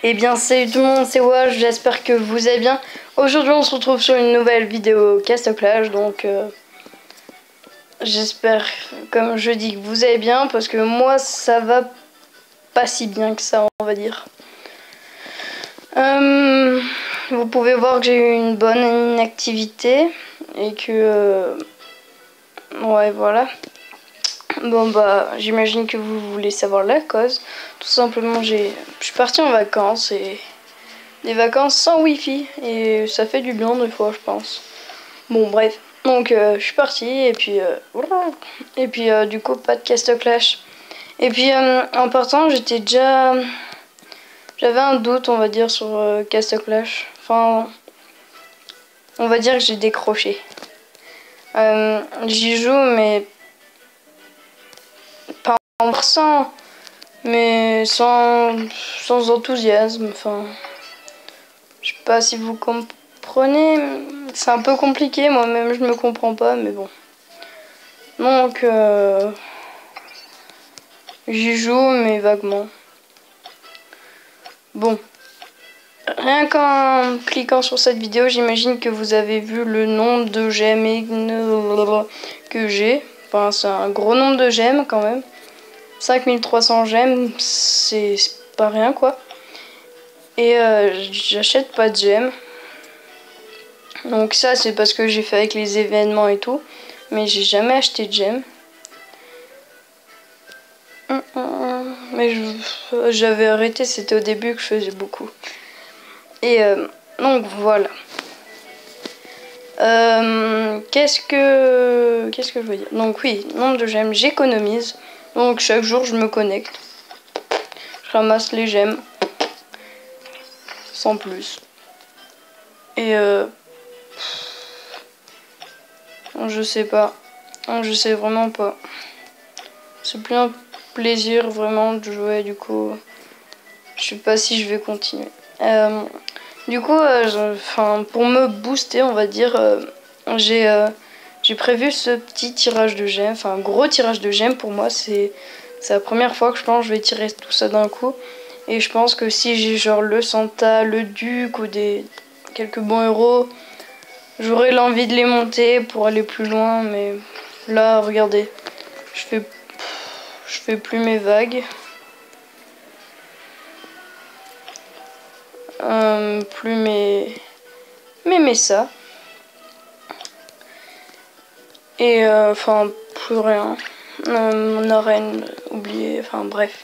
Eh bien salut tout le monde, c'est Wash, j'espère que vous allez bien. Aujourd'hui on se retrouve sur une nouvelle vidéo Cast Clash, donc j'espère, comme je dis, que vous allez bien, parce que moi ça va pas si bien que ça, on va dire. Vous pouvez voir que j'ai eu une bonne inactivité, et que... ouais, voilà. Bon bah, j'imagine que vous voulez savoir la cause. Tout simplement, je suis partie en vacances, et... des vacances sans wifi, et ça fait du bien des fois, je pense. Bon bref, donc je suis partie, et puis voilà. Et puis du coup pas de Cast Clash. Et puis en partant j'avais un doute, on va dire, sur Cast Clash. Enfin, on va dire que j'ai décroché. J'y joue mais pas en forçant, mais sans enthousiasme. Enfin, je sais pas si vous comprenez, c'est un peu compliqué, moi-même je me comprends pas, mais bon. Donc j'y joue mais vaguement. Bon, rien qu'en cliquant sur cette vidéo, j'imagine que vous avez vu le nombre de j'aime que j'ai. Enfin, c'est un gros nombre de j'aime quand même. 5300 j'aime, c'est pas rien quoi. Et j'achète pas de j'aime. Donc ça c'est parce que j'ai fait avec les événements et tout. Mais j'ai jamais acheté de j'aime. Mais j'avais arrêté, c'était au début que je faisais beaucoup. Et donc voilà. Qu'est-ce que je veux dire? Donc oui, nombre de j'aime, j'économise. Donc chaque jour je me connecte. Je ramasse les j'aime. Sans plus. Et je sais pas. Je sais vraiment pas. C'est plus un plaisir vraiment de jouer, du coup. Je sais pas si je vais continuer. Du coup, pour me booster, on va dire, j'ai prévu ce petit tirage de gemmes, enfin un gros tirage de gemmes pour moi. C'est la première fois que je pense que je vais tirer tout ça d'un coup. Et je pense que si j'ai genre le Santa, le Duc ou quelques bons héros, j'aurai l'envie de les monter pour aller plus loin. Mais là, regardez, je fais plus mes vagues. Plus mes ça. Et enfin plus rien. Mon arène oublié, enfin bref.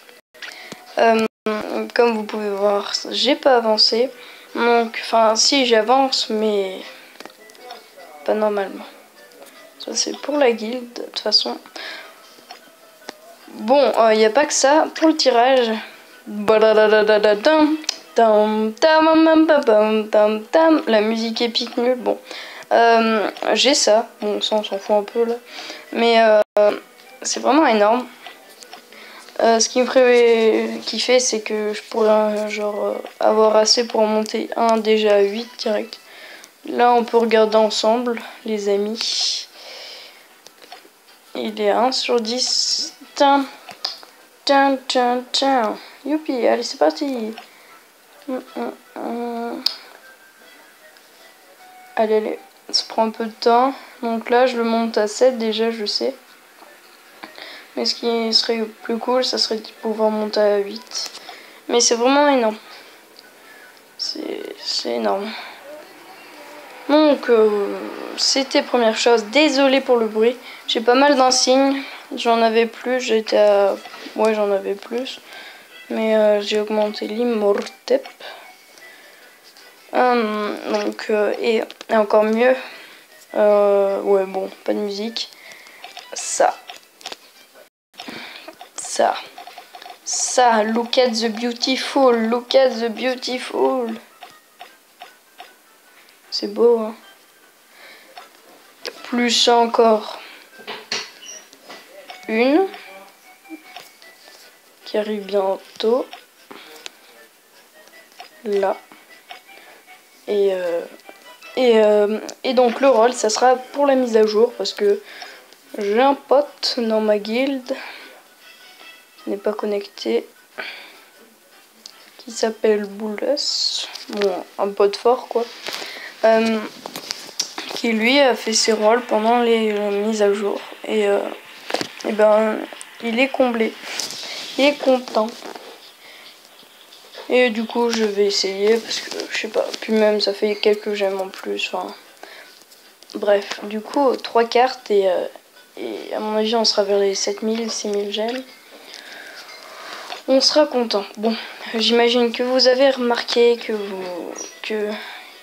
Comme vous pouvez voir, j'ai pas avancé. Donc enfin si j'avance, mais pas normalement. Ça c'est pour la guilde de toute façon. Bon, il n'y a pas que ça pour le tirage. La musique épique nulle. Bon, j'ai ça. Bon, ça on s'en fout un peu là. Mais c'est vraiment énorme. Ce qui me ferait kiffer, c'est que je pourrais genre avoir assez pour en monter un déjà à 8 direct. Là, on peut regarder ensemble, les amis. Il est à 1 sur 10. Tiens. Youpi, allez, c'est parti. Allez, ça prend un peu de temps. Donc là, je le monte à 7 déjà, je sais. Mais ce qui serait plus cool, ça serait de pouvoir monter à 8. Mais c'est vraiment énorme. C'est énorme. Donc, c'était première chose. Désolé pour le bruit. J'ai pas mal d'insignes. J'en avais plus. J'étais à... ouais, j'en avais plus. Mais j'ai augmenté l'immortep. Donc, et encore mieux. Ouais, bon, pas de musique. Ça, look at the beautiful. C'est beau, hein. Plus encore une qui arrive bientôt. Là. Et donc le rôle, ça sera pour la mise à jour, parce que j'ai un pote dans ma guilde qui n'est pas connecté, qui s'appelle Boulos, bon, un pote fort quoi, qui lui a fait ses rôles pendant les mises à jour et ben il est comblé, il est content. Et du coup je vais essayer parce que je sais pas, puis même ça fait quelques gemmes en plus, enfin bref, du coup 3 cartes et à mon avis on sera vers les 7000, 6000 gemmes. On sera content. Bon, j'imagine que vous avez remarqué que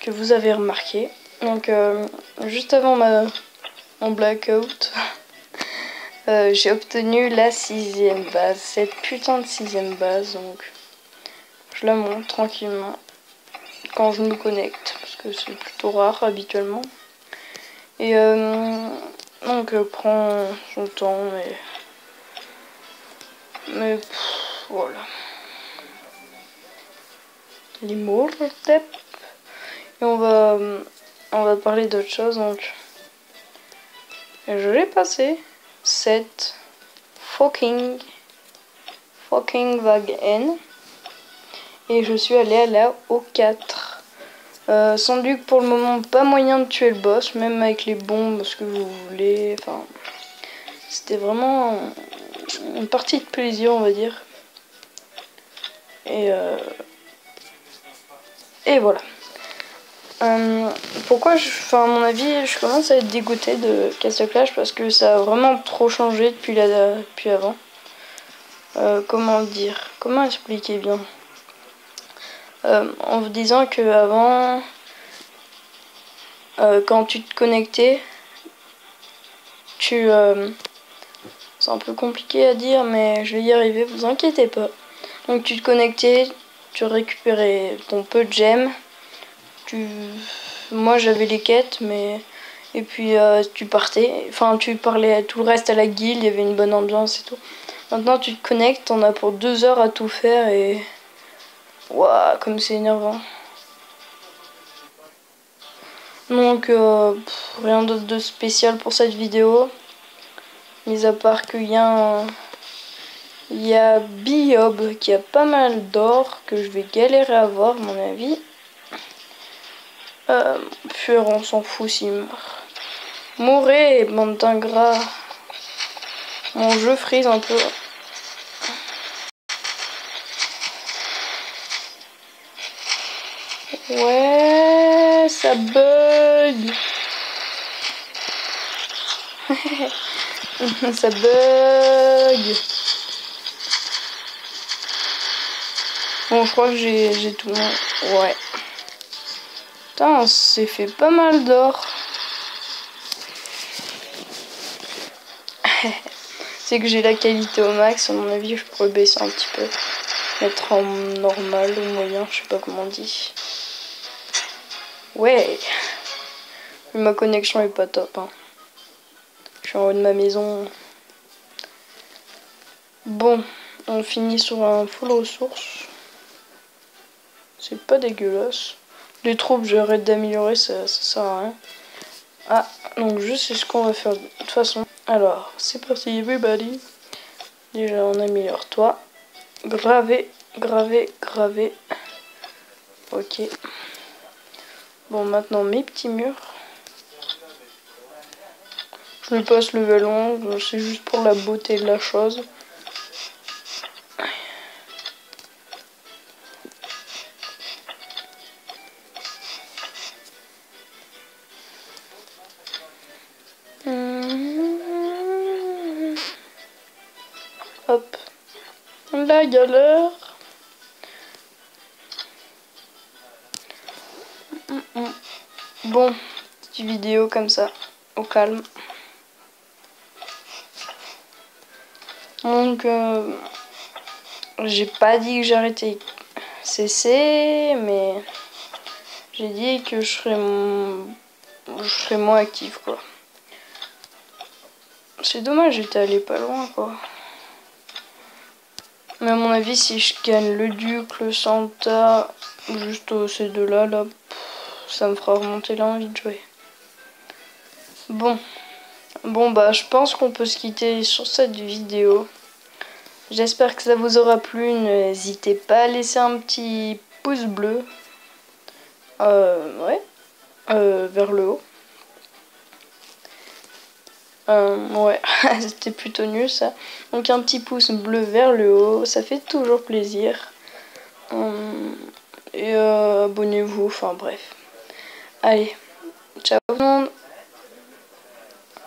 vous avez remarqué. Donc juste avant mon blackout, j'ai obtenu la 6e base, cette putain de 6e base, donc je la monte tranquillement quand je me connecte, parce que c'est plutôt rare habituellement. Et donc prend son temps, mais voilà. Les mots, et on va parler d'autre chose, donc je l'ai passé cette fucking vague N et je suis allée à la O4. Sans doute pour le moment pas moyen de tuer le boss, même avec les bombes, ce que vous voulez, enfin c'était vraiment une partie de plaisir on va dire. Et voilà. Pourquoi à mon avis, je commence à être dégoûtée de Castle Clash parce que ça a vraiment trop changé depuis avant. Comment dire? Comment expliquer bien? En vous disant que avant, quand tu te connectais, c'est un peu compliqué à dire, mais je vais y arriver, vous inquiétez pas. Donc tu te connectais, tu récupérais ton peu de gemmes, moi j'avais les quêtes, et puis tu partais, enfin tu parlais à tout le reste à la guilde, il y avait une bonne ambiance et tout. Maintenant tu te connectes, t'en as pour 2 heures à tout faire et waouh, comme c'est énervant. Donc rien d'autre de spécial pour cette vidéo, mis à part qu'il y a Biob qui a pas mal d'or que je vais galérer à avoir à mon avis. Puis on s'en fout s'il meurt. Mourez, bande d'ingrats. Mon jeu freeze un peu. Ouais, ça bug. Ça bug. Bon, je crois que j'ai tout. Ouais. Putain, on s'est fait pas mal d'or. C'est que j'ai la qualité au max, à mon avis, je pourrais baisser un petit peu. Mettre en normal ou moyen, je sais pas comment on dit. Ouais. Ma connexion est pas top. Hein. Je suis en haut de ma maison. Bon, on finit sur un full ressources. C'est pas dégueulasse. Les troupes, j'arrête d'améliorer, ça sert à rien. Ah, donc je sais ce qu'on va faire de toute façon. Alors, c'est parti, everybody. Déjà, on améliore toi. Graver. Ok. Bon, maintenant, mes petits murs. Je lui passe level 11, c'est juste pour la beauté de la chose. Hop. La galère. Bon, petite vidéo comme ça, au calme. Donc, j'ai pas dit que j'arrêtais CC, mais j'ai dit que je serais moins actif, quoi. C'est dommage, j'étais allé pas loin, quoi. Mais à mon avis, si je gagne le Duc, le Santa, juste ces deux-là, là, ça me fera remonter l'envie de jouer. Bon, bah, je pense qu'on peut se quitter sur cette vidéo. J'espère que ça vous aura plu. N'hésitez pas à laisser un petit pouce bleu. Ouais. Vers le haut. Ouais, c'était plutôt nul ça. Donc un petit pouce bleu vers le haut, ça fait toujours plaisir. Et abonnez-vous, enfin bref. Allez, ciao tout le monde.